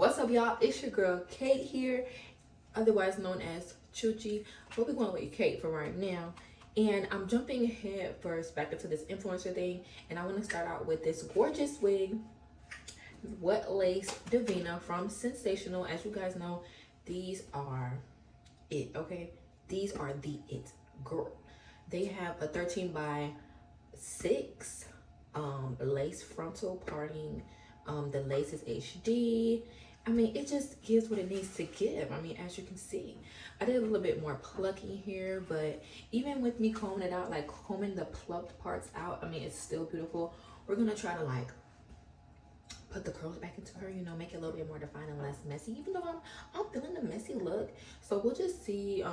What's up, y'all? It's your girl Cait here, otherwise known as Chuchi, but we're going with Cait for right now. And I'm jumping head first back into this influencer thing, and I want to start out with this gorgeous wig, wet lace Davina from Sensationnel. As you guys know, these are it, okay? These are the it, girl. They have a 13 by 6 lace frontal parting. The lace is HD. I mean, it just gives what it needs to give. I mean, as you can see, I did a little bit more plucking here, but even with me combing it out, like combing the plucked parts out, I mean, it's still beautiful. We're gonna try to like put the curls back into her, you know, make it a little bit more defined and less messy, even though I'm feeling the messy look. So we'll just see.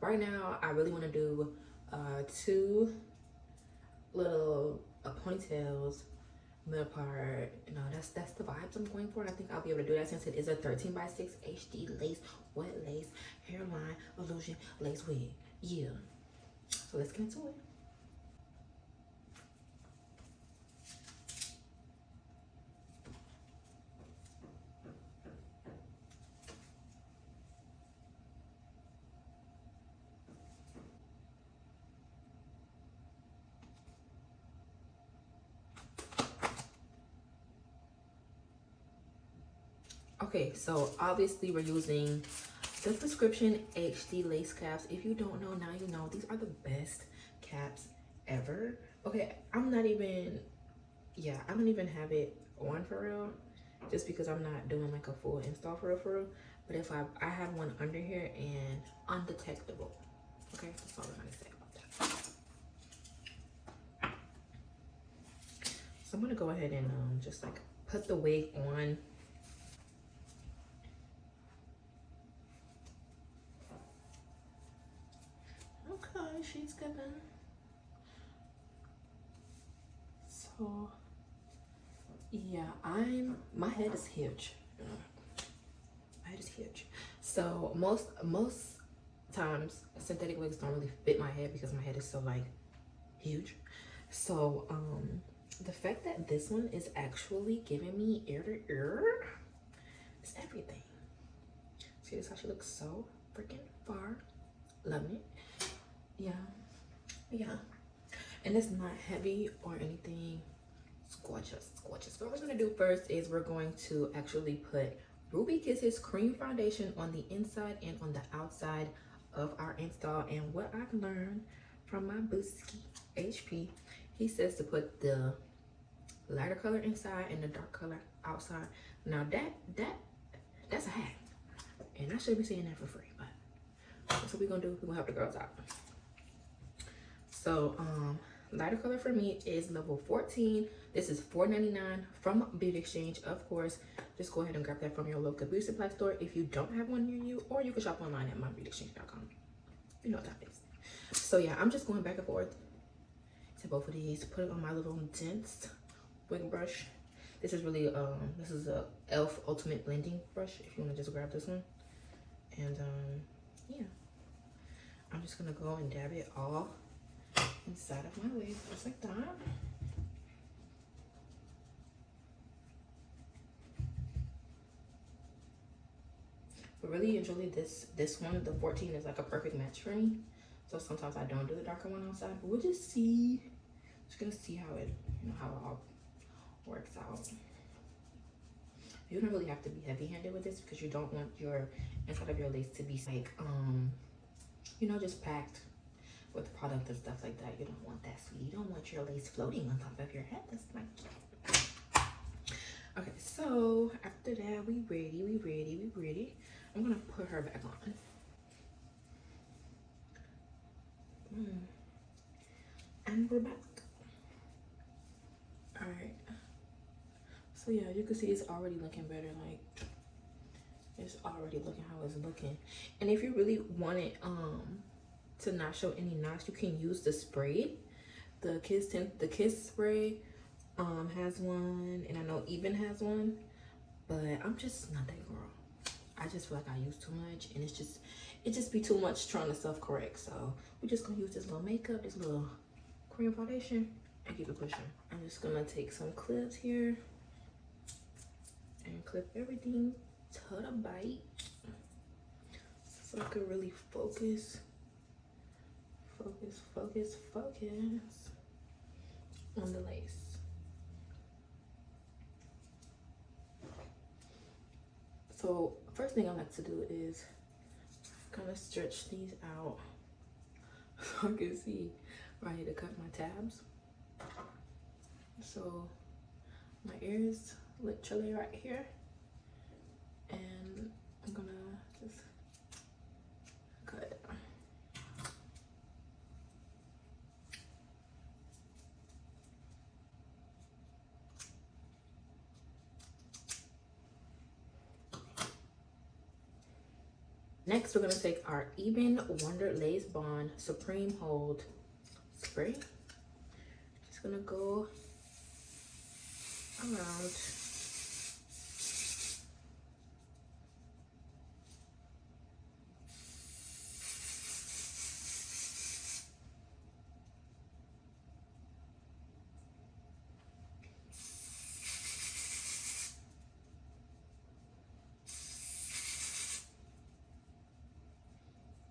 Right now I really want to do 2 little ponytails, middle part. You know, that's the vibes I'm going for, and I think I'll be able to do that since it is a 13 by 6 HD lace, wet lace, hairline illusion lace wig. Yeah, so let's get into it. Okay, so obviously we're using the prescription HD lace caps. If you don't know, now you know. These are the best caps ever. Okay, I don't even have it on for real, just because I'm not doing like a full install for real. But if I have one under here and undetectable. Okay, that's all we're gonna say about that. So I'm gonna go ahead and just like put the wig on. Okay, she's given. So yeah, my head is huge. My head is huge. So most times synthetic wigs don't really fit my head because my head is so like huge. So the fact that this one is actually giving me ear to ear is everything. See this, how she looks so freaking far. Loving it. Yeah, and it's not heavy or anything. It's gorgeous, it's gorgeous. So what we're gonna do first is we're going to actually put Ruby Kisses cream foundation on the inside and on the outside of our install. And what I've learned from my Booski HP, he says to put the lighter color inside and the dark color outside. Now that's a hack, and I should be saying that for free, but that's what we're gonna do. We're gonna help the girls out. So lighter color for me is level 14. This is $4.99 from Beauty Exchange. Of course, just go ahead and grab that from your local beauty supply store if you don't have one near you, or you can shop online at mybeautyexchange.com. You know what that is. So yeah, I'm just going back and forth to both of these. Put it on my little dense wig brush. This is really this is a e.l.f. Ultimate Blending brush if you want to just grab this one. And yeah, I'm just gonna go and dab it all inside of my wig, just like that. But really and truly, this one, the 14, is like a perfect match for me. So sometimes I don't do the darker one outside, but we'll just see. Just gonna see how it, you know, how it all works out. You don't really have to be heavy-handed with this because you don't want your inside of your lace to be like you know, just packed with product and stuff like that. You don't want that, sweetie. You don't want your lace floating on top of your head. That's like, okay, so after that, we ready. I'm gonna put her back on. And we're back. All right. So yeah, you can see it's already looking better. Like, it's already looking how it's looking. And if you really want it to not show any knots, you can use the spray. The Kiss spray has one, and I know Even has one, but I'm just not that girl. I just feel like I use too much, and it just be too much trying to self-correct. So we're just gonna use this little makeup, this little cream foundation, and keep it pushing. I'm just gonna take some clips here and clip everything to the bite so I can really focus on the lace. So first thing I like to do is kind of stretch these out so I can see where I need to cut my tabs. So my ears literally right here, and I'm gonna just cut. Next, we're gonna take our Even Wonder Lace Bond Supreme Hold spray. Just gonna go around.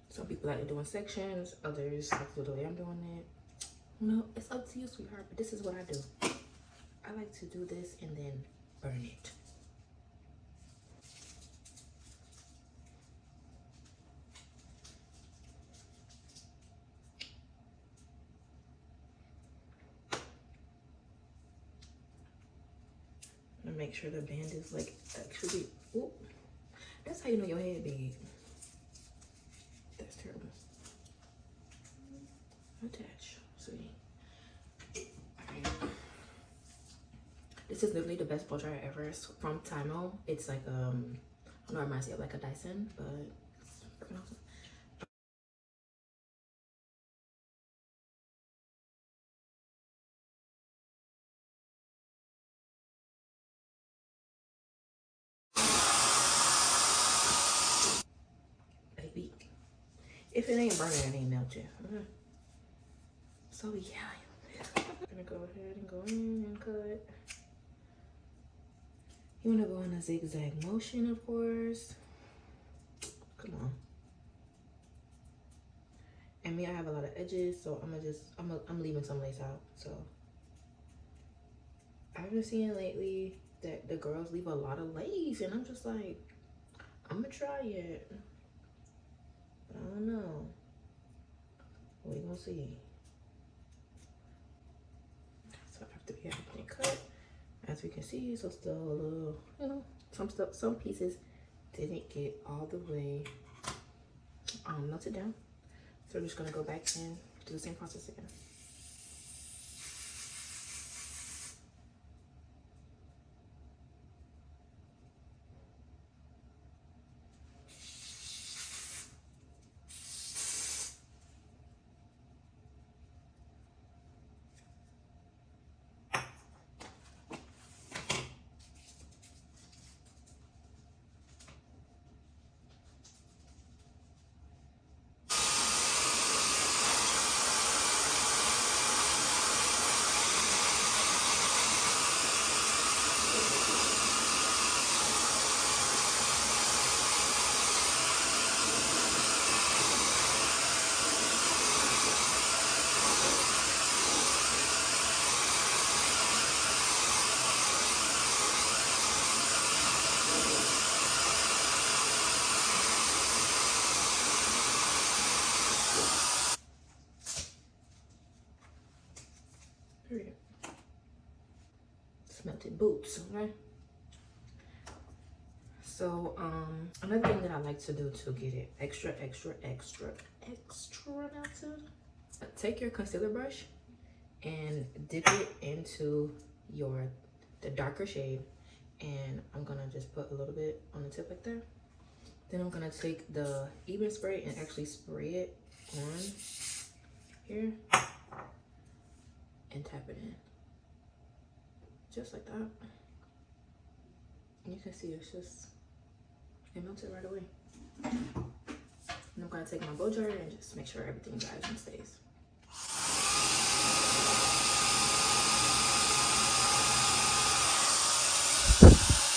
Some people like to do in sections, others like to do the way I'm doing it. No, it's up to you, sweetheart, but this is what I do. I like to do this and then burn it. And make sure the band is like actually, ooh, that's how you know your head big. That's terrible. Attach, sweetie. Alright. This is literally the best blow dryer ever. It's from Timo. It's like I don't know, it reminds me of like a Dyson, but it's freaking awesome. Baby, if it ain't burning, it ain't melting. So yeah, I'm gonna go ahead and go in and cut. You wanna go in a zigzag motion, of course. Come on. And me, I have a lot of edges, so I'm leaving some lace out. So I've been seeing lately that the girls leave a lot of lace, and I'm just like, I'm gonna try it. But I don't know. We gonna see. So after we have everything cut, as we can see, so still a little, you know, some pieces didn't get all the way melted down. So we're just gonna go back and do the same process again. Period. Smelted boots, okay? So another thing that I like to do to get it extra melted, take your concealer brush and dip it into the darker shade, and I'm gonna just put a little bit on the tip like that. Then I'm gonna take the Even spray and actually spray it on here and tap it in just like that. And you can see it's just, it melted right away. And I'm gonna take my blow dryer and just make sure everything dries and stays.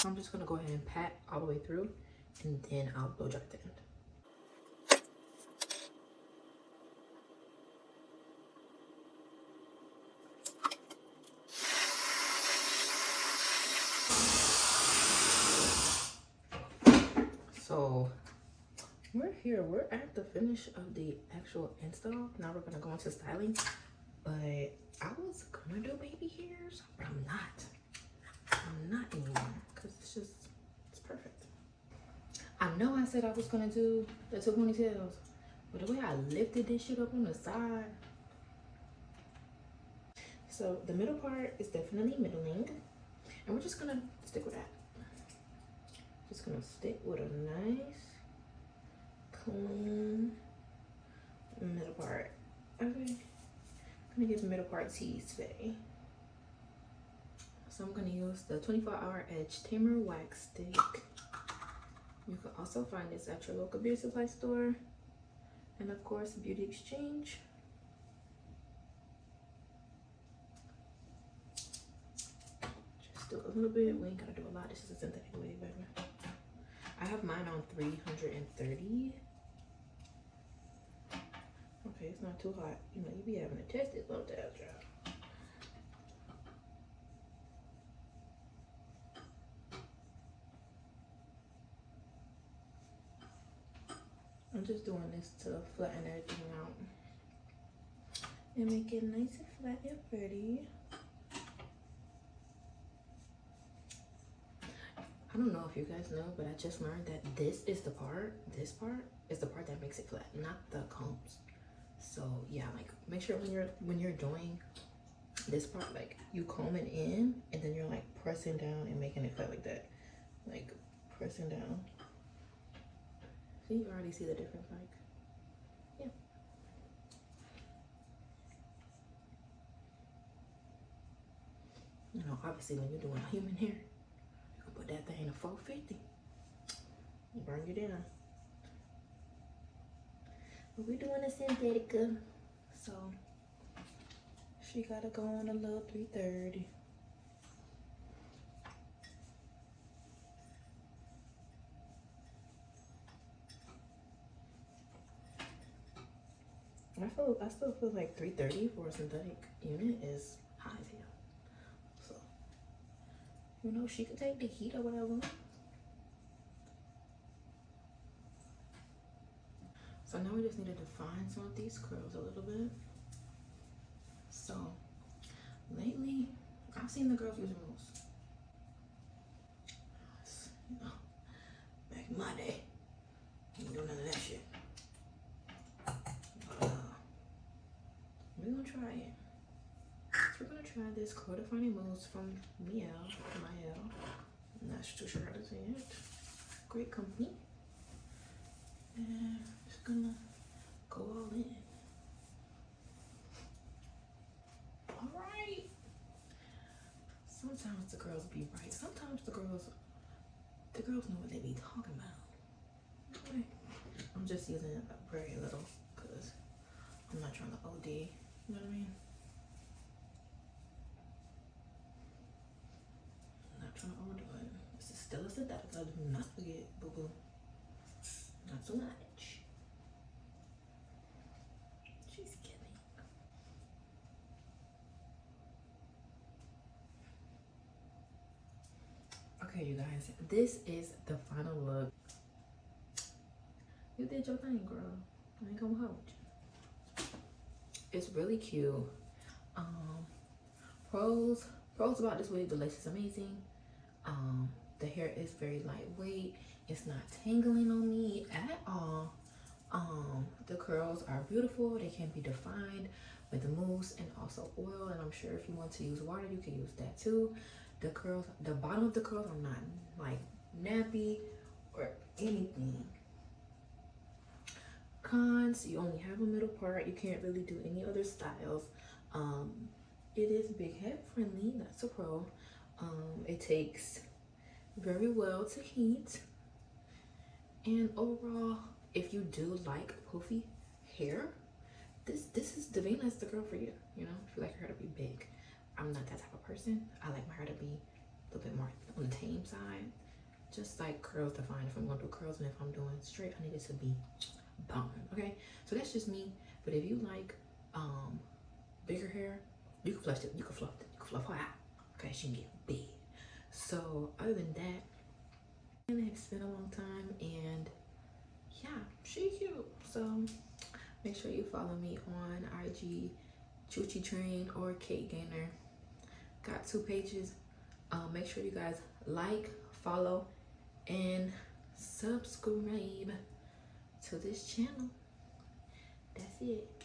I'm just gonna go ahead and pat all the way through, and then I'll blow dry at the end. So we're at the finish of the actual install. Now we're gonna go into styling, but I was gonna do baby hairs, but I'm not anymore, because it's perfect. I know I said I was gonna do the two ponytails, but the way I lifted this shit up on the side. So the middle part is definitely middling, and we're just gonna stick with that. Just gonna stick with a nice clean middle part. Okay, I'm gonna give the middle part tease today. So I'm gonna use the 24-hour edge tamer wax stick. You can also find this at your local beauty supply store, and of course Beauty Exchange. Just do a little bit. We ain't gotta do a lot. This is a synthetic wave, baby. I have mine on 330. Okay, it's not too hot. You know, you be having to test it sometimes, y'all. I'm just doing this to flatten everything out and make it nice and flat and pretty. I don't know if you guys know, but I just learned that this part is the part that makes it flat, not the combs. So yeah, like make sure when you're doing this part, like you comb it in and then you're like pressing down and making it flat like that. Like pressing down. So you already see the difference, like, yeah. You know, obviously when you're doing human hair, you can put that thing in a 450. Burn you down. But we're doing a synthetica, so she gotta go on a little 330. I still feel like 330 for a synthetic unit is high as hell. So, you know, she could take the heat or whatever. So now we just need to define some of these curls a little bit. So lately, I've seen the girls use mousse. You know, back in my day, you didn't do none of that shit. We're gonna try it. So we're gonna try this curl defining mousse from Miel. I'm not too sure how to say it. Great company. And I'm just gonna go all in. All right. Sometimes the girls be right. Sometimes the girls know what they be talking about. Okay. I'm just using a very little because I'm not trying to OD. You know what I mean? I'm not trying to overdo it. This is still a synthetic. So do not forget, boo boo. Not so much. She's kidding. Okay, you guys, this is the final look. You did your thing, girl. I ain't gonna hold you. It's really cute. Pros about this wig, the lace is amazing. The hair is very lightweight. It's not tangling on me at all. The curls are beautiful. They can be defined with mousse and also oil. And I'm sure if you want to use water, you can use that too. The curls, the bottom of the curls are not like nappy or anything. Cons, you only have a middle part. You can't really do any other styles. It is big head friendly. That's a pro. It takes very well to heat. And overall, if you do like poofy hair, this is Davina's the girl for you. You know, if you like your hair to be big. I'm not that type of person. I like my hair to be a little bit more on the tame side. Just like curls define if I'm going to do curls, and if I'm doing straight, I need it to be bomb. Okay, so that's just me. But if you like bigger hair, you can fluff it. You can fluff her out. Okay, she can get big. So other than that, it's been a long time, and yeah, she cute. So make sure you follow me on IG, Chuchi Train or Cait Gainer. Got 2 pages. Make sure you guys like, follow, and subscribe to this channel. That's it.